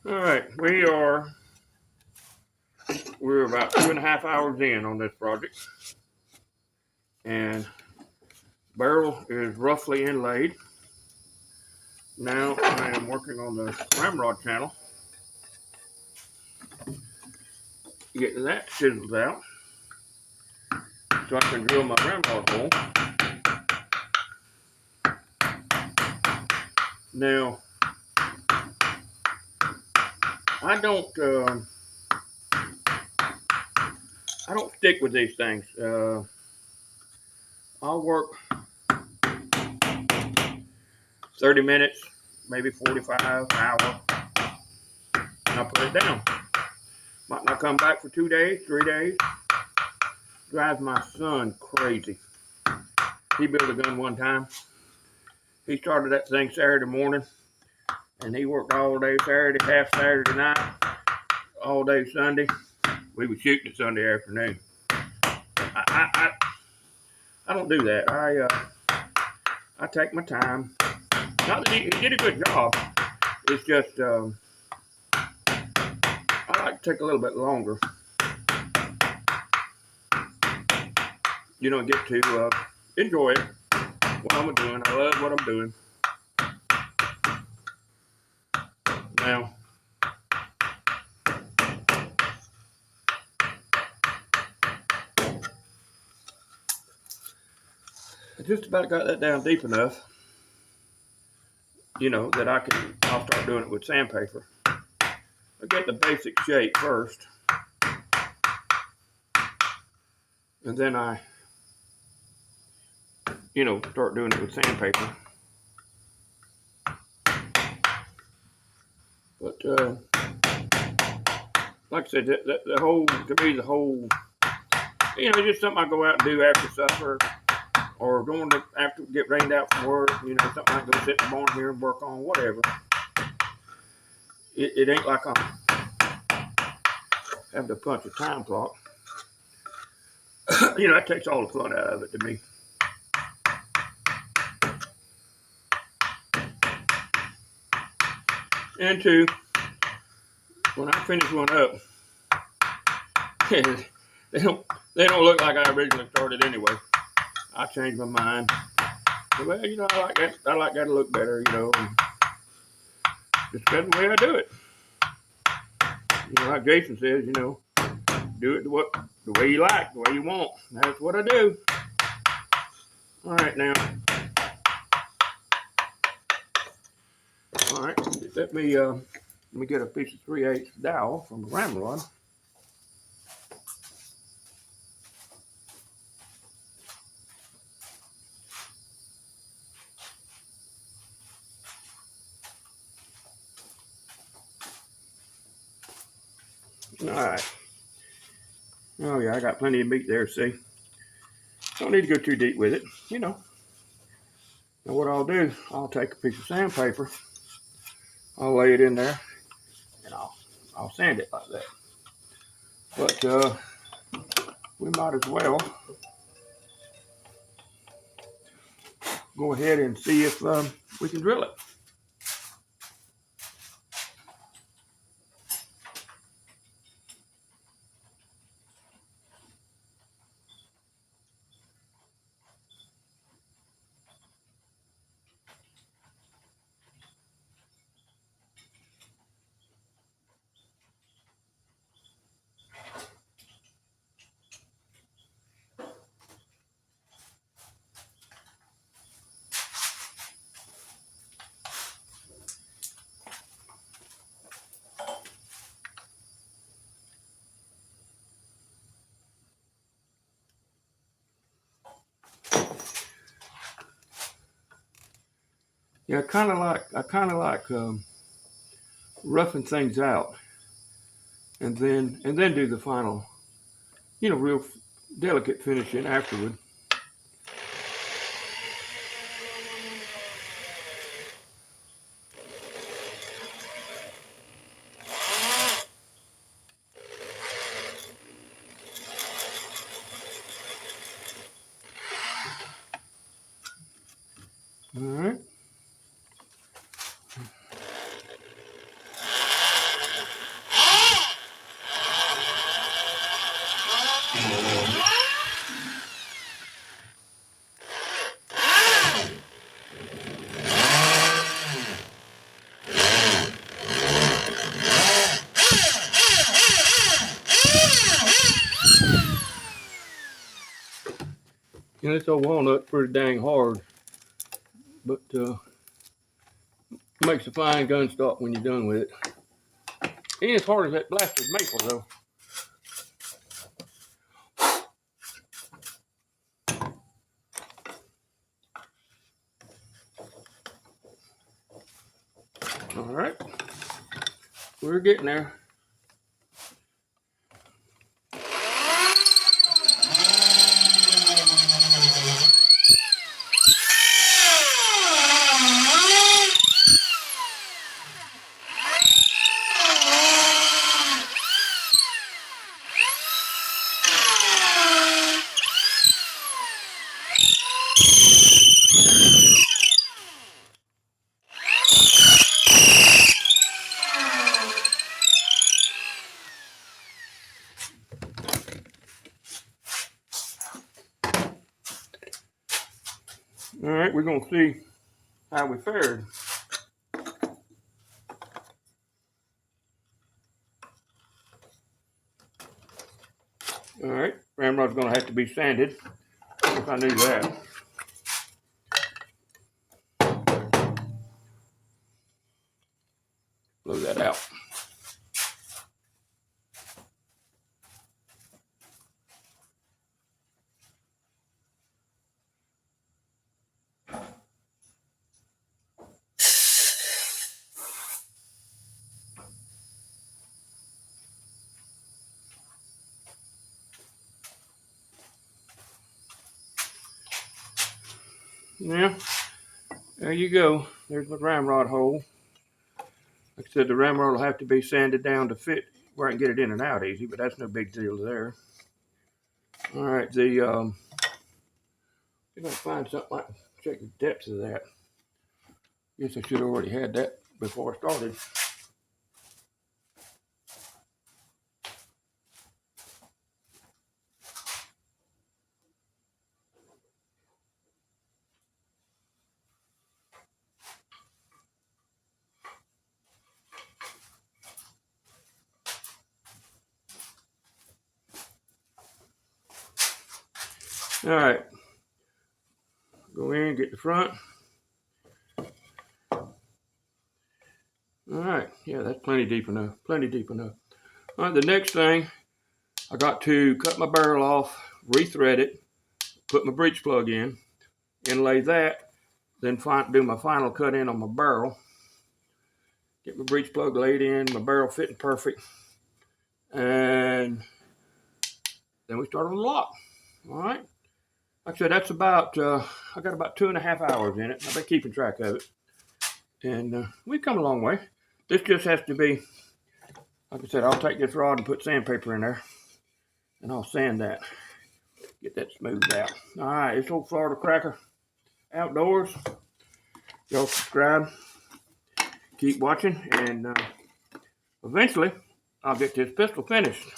All right, we're about 2.5 hours in on this project, and barrel is roughly inlaid. Now I am working on the ramrod channel, getting that chiseled out so I can drill my ramrod hole. Now I don't stick with these things. I'll work 30 minutes, maybe 45, an hour, and I'll put it down. Might not come back for 2 days, 3 days. Drives my son crazy. He built a gun one time. He started that thing Saturday morning, and he worked all day Saturday, half Saturday night, all day Sunday. We were shooting it Sunday afternoon. I don't do that. I take my time. Not that he did a good job. It's just I like to take a little bit longer. Get to enjoy it. What I'm doing. I love what I'm doing. Now, I just about got that down deep enough, that I'll start doing it with sandpaper. I get the basic shape first, and then I, start doing it with sandpaper. But like I said, the whole, to me, just something I go out and do after supper, or going to after get rained out from work. Something I go sit in the barn here and work on, whatever. It ain't like I'm having to punch a time clock. That takes all the fun out of it to me. And two, when I finish one up, they don't look like I originally started anyway. I changed my mind. Well, I like that. I like that to look better. And just that's the way I do it. Like Jason says, do it the way you like, the way you want. That's what I do. All right, now. All right, let me get a piece of 3/8 dowel from the ramrod. All right. Oh yeah, I got plenty of meat there. See, don't need to go too deep with it. Now what I'll do, I'll take a piece of sandpaper, I'll lay it in there, and I'll sand it like that. But we might as well go ahead and see if we can drill it. Yeah, I kind of like roughing things out, and then do the final, real delicate finishing afterward. All right. You know, this old walnut's pretty dang hard, but makes a fine gun stock when you're done with it. Ain't as hard as that blasted maple though. All right, we're getting there. All right, we're gonna see how we fared. All right, ramrod's gonna have to be sanded. If I knew that. Blow that out. Yeah, there you go. There's the ramrod hole. Like I said, the ramrod will have to be sanded down to fit where I can get it in and out easy, but that's no big deal there. All right, I'm gonna find something I can check the depth of that. Guess I should have already had that before I started. All right, go in, get the front. All right, yeah, that's plenty deep enough, plenty deep enough. All right, the next thing, I got to cut my barrel off, rethread it, put my breech plug in, inlay that, then do my final cut in on my barrel. Get my breech plug laid in, my barrel fitting perfect, and then we start on the lock. All right. Like I said, that's about, I got about 2.5 hours in it. I've been keeping track of it. And we've come a long way. This just has to be, like I said, I'll take this rod and put sandpaper in there. And I'll sand that. Get that smoothed out. All right, it's old Florida Cracker Outdoors. Y'all subscribe. Keep watching. And eventually, I'll get this pistol finished.